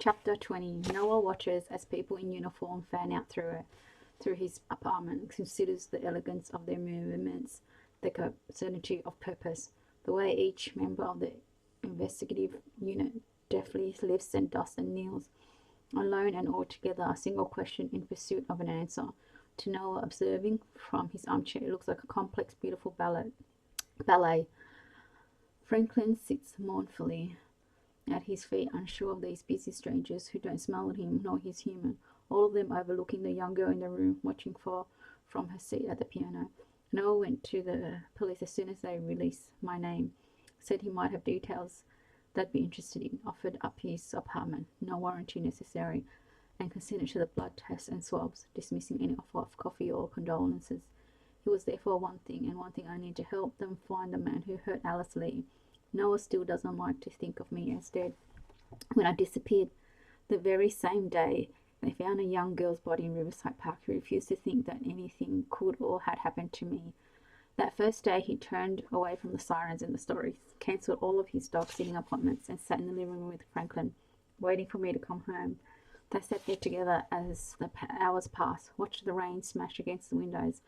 Chapter 20. Noah watches as people in uniform fan out through his apartment, considers the elegance of their movements, the certainty of purpose, the way each member of the investigative unit deftly lifts and dusts and kneels, alone and altogether, a single question in pursuit of an answer. To Noah, observing from his armchair, it looks like a complex, beautiful ballet. Franklin sits mournfully at his feet, unsure of these busy strangers who don't smile at him nor his human, all of them overlooking the young girl in the room, watching from her seat at the piano. Noah went to the police as soon as they released my name, said he might have details they'd be interested in, offered up his apartment, no warranty necessary, and consented to the blood tests and swabs, dismissing any offer of coffee or condolences. He was there for one thing, and one thing only, to help them find the man who hurt Alice Lee. Noah still doesn't like to think of me as dead. When I disappeared, the very same day, they found a young girl's body in Riverside Park. He refused to think that anything could or had happened to me. That first day, he turned away from the sirens and the stories, cancelled all of his dog-sitting appointments, and sat in the living room with Franklin, waiting for me to come home. They sat there together as the hours passed, watched the rain smash against the windows,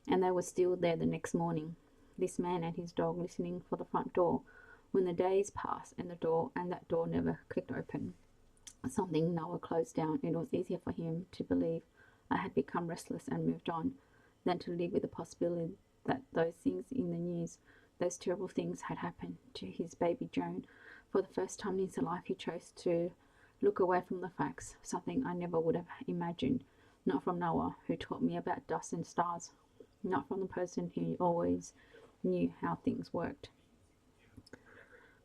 and they were still there the next morning, this man and his dog listening for the front door. When the days passed and that door never clicked open, something Noah closed down, it was easier for him to believe I had become restless and moved on than to live with the possibility that those things in the news, those terrible things, had happened to his baby Joan. For the first time in his life, he chose to look away from the facts, something I never would have imagined. Not from Noah, who taught me about dust and stars. Not from the person who always knew how things worked.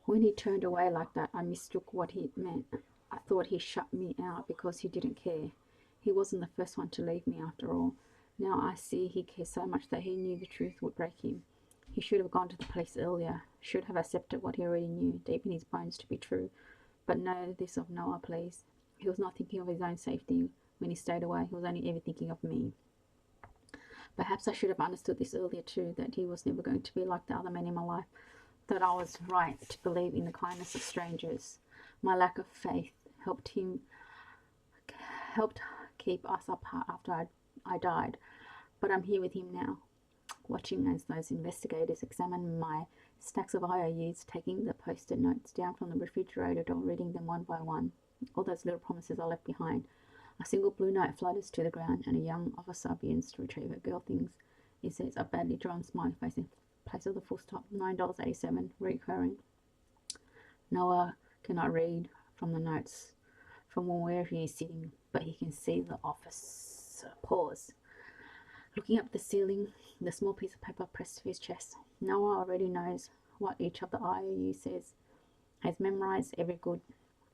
When he turned away like that, I mistook what he meant. I thought he shut me out because he didn't care. He wasn't the first one to leave me, after all. Now I see he cared so much that he knew the truth would break him. He should have gone to the police earlier, should have accepted what he already knew, deep in his bones, to be true. But know this of Noah, please. He was not thinking of his own safety when he stayed away. He was only ever thinking of me. Perhaps I should have understood this earlier too, that he was never going to be like the other men in my life, that I was right to believe in the kindness of strangers. My lack of faith helped keep us apart after I died. But I'm here with him now, watching as those investigators examine my stacks of IOUs, taking the post-it notes down from the refrigerator door, reading them one by one. All those little promises I left behind. A single blue note flutters to the ground, and a young officer begins to retrieve her girl things. It says a badly drawn smiley face in place of the full stop, $9.87, recurring. Noah cannot read from the notes from where he is sitting, but he can see the officer pause, looking up at the ceiling, the small piece of paper pressed to his chest. Noah already knows what each of the IOU says, has memorized every good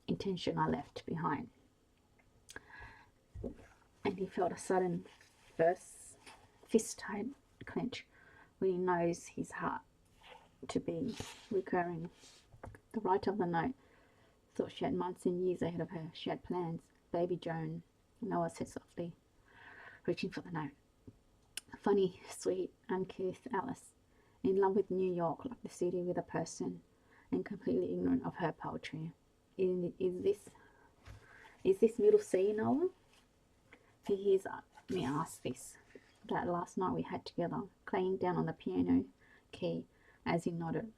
intention I left behind. And he felt a sudden fist-tight clench when he knows his heart to be recurring. The writer of the note thought she had months and years ahead of her. She had plans. Baby Joan, Noah said softly, reaching for the note. Funny, sweet, uncouth Alice, in love with New York like the city with a person, and completely ignorant of her poetry. Is this middle C, Noah? He hears me ask this, that last night we had together, clanging down on the piano key as he nodded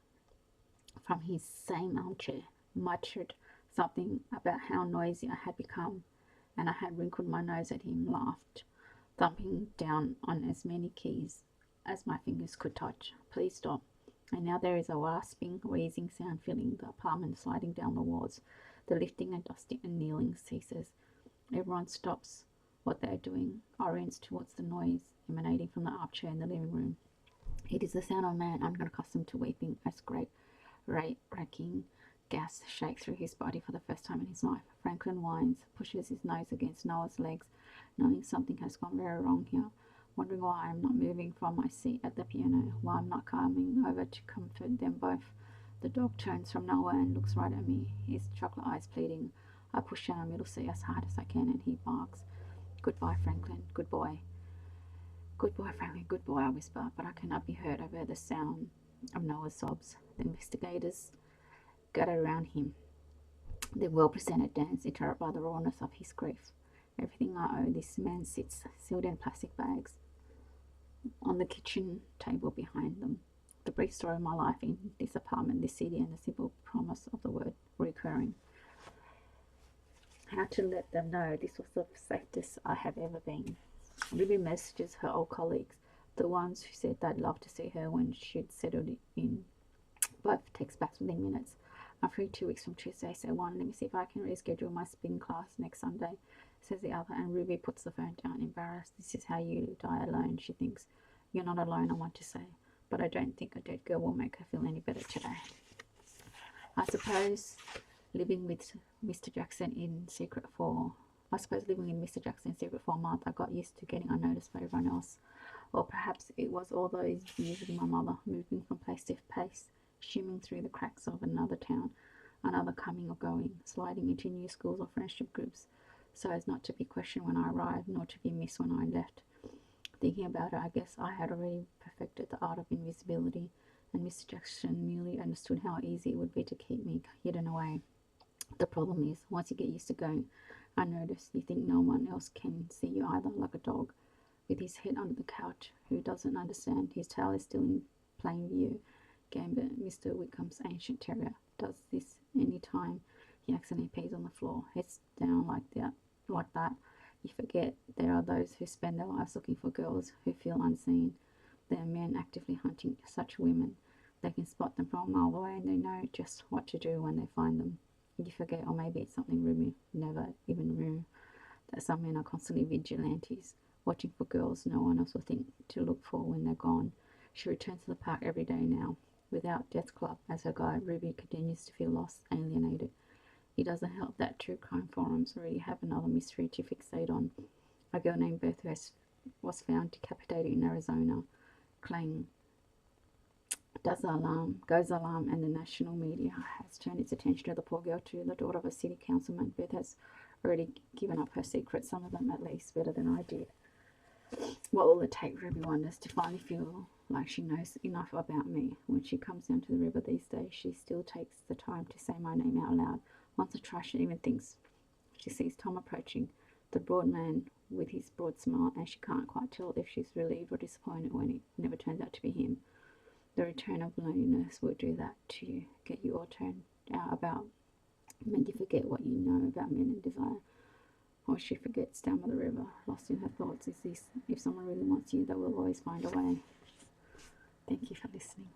from his same armchair, muttered something about how noisy I had become, and I had wrinkled my nose at him, laughed, thumping down on as many keys as my fingers could touch. Please stop. And now there is a rasping, wheezing sound filling the apartment, sliding down the walls. The lifting and dusting and kneeling ceases. Everyone stops what they are doing, orients towards the noise emanating from the armchair in the living room. It is the sound of a man unaccustomed to weeping as great racking gas shakes through his body for the first time in his life. Franklin whines, pushes his nose against Noah's legs, knowing something has gone very wrong here, wondering why I am not moving from my seat at the piano, why I'm not coming over to comfort them both. The dog turns from Noah and looks right at me, his chocolate eyes pleading. I push down a middle C as hard as I can, and he barks. Goodbye, Franklin. Good boy. Good boy, Franklin. Good boy, I whisper, but I cannot be heard over the sound of Noah's sobs. The investigators gather around him. The well-presented dance interrupted by the rawness of his grief. Everything I owe this man sits sealed in plastic bags on the kitchen table behind them. The brief story of my life in this apartment, this city, and the simple promise of the word recurring. How to let them know this was the safest I have ever been. Ruby messages her old colleagues, the ones who said they'd love to see her when she'd settled in. Both text back within minutes. I'm free 2 weeks from Tuesday, so one, let me see if I can reschedule my spin class next Sunday, says the other, and Ruby puts the phone down, embarrassed. This is how you die alone, she thinks. You're not alone, I want to say, but I don't think a dead girl will make her feel any better today. I suppose living with Mr. Jackson in secret for a month, I got used to getting unnoticed by everyone else. Or perhaps it was all those years with my mother, moving from place to place, shimming through the cracks of another town, another coming or going, sliding into new schools or friendship groups, so as not to be questioned when I arrived, nor to be missed when I left. Thinking about it, I guess I had already perfected the art of invisibility, and Mr. Jackson nearly understood how easy it would be to keep me hidden away. The problem is, once you get used to going unnoticed, you think no one else can see you either, like a dog with his head under the couch, who doesn't understand his tail is still in plain view. Gambit, Mr. Wickham's ancient terrier, does this any time he accidentally pees on the floor, heads down like that. You forget there are those who spend their lives looking for girls who feel unseen. There are men actively hunting such women. They can spot them from a mile away, and they know just what to do when they find them. You forget, or maybe it's something Ruby never even knew, that some men are constantly vigilantes, watching for girls no one else will think to look for when they're gone. She returns to the park every day now. Without Death Club as her guide, Ruby continues to feel lost, alienated. It doesn't help that true crime forums already have another mystery to fixate on. A girl named Beth who was found decapitated in Arizona. Clang goes alarm, and the national media has turned its attention to the poor girl, to the daughter of a city councilman. Beth has already given up her secrets, some of them at least better than I did. What will it take, Ruby wonders, to finally feel like she knows enough about me? When she comes down to the river these days, she still takes the time to say my name out loud. Once or twice she even thinks she sees Tom approaching, the broad man with his broad smile, and she can't quite tell if she's relieved or disappointed when it never turns out to be him. The return of loneliness will do that to you, get you all turned out about, make you forget what you know about men and desire. Or she forgets down by the river, lost in her thoughts. Is this, if someone really wants you, they will always find a way. Thank you for listening.